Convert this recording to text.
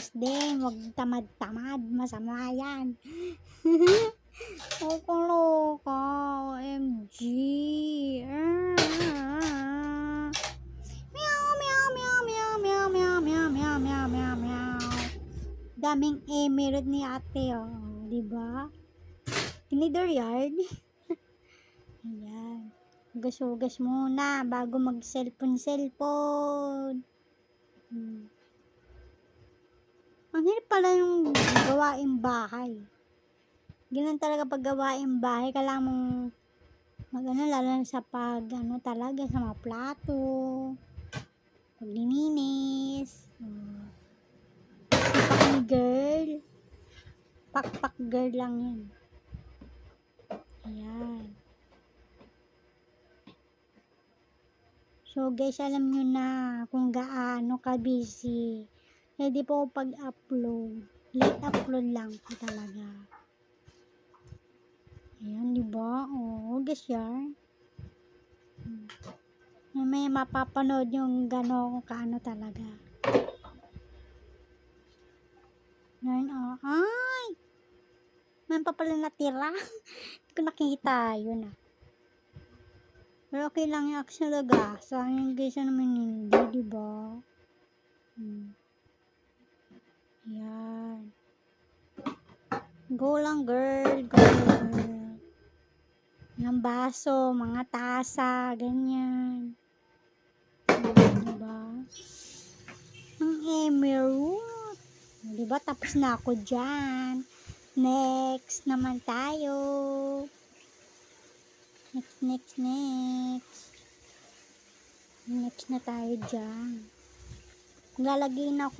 ayos din. Huwag tamad-tamad. Masama yan. Loka. OMG. Meow, meow, meow, meow, meow, meow, meow, meow, meow, meow, meow. Daming emerald ni ate, oh. Diba? Tinidor yard. Ayan. Hugas-hugas muna bago mag-cellphone. Ang hirap pala yung gawaing bahay. Ganun talaga pag gawaing bahay. Kailangan mong lalo na sa talaga sa mga plato. Paglininis. Sipak ni girl. Pak girl lang yan. Ayan. So guys, alam nyo na kung gaano ka-busy. Hindi po pag-upload. Late upload lang po talaga. Ayan, diba? Oh, guys yan. May mapapanood yung gano'n kaano talaga. Ngayon, oh. Ay! May pa pala natira. Hindi ko nakita. Yun ah. Pero okay lang yung action talaga. Sa akin guys, naman hindi, diba? Ayan. Go lang girl, go girl. Ng baso, mga tasa, ganyan. Diba? Ang emerald. Diba? Tapos na ako dyan. Next naman tayo. Next. Next na tayo dyan. Lalagyan ako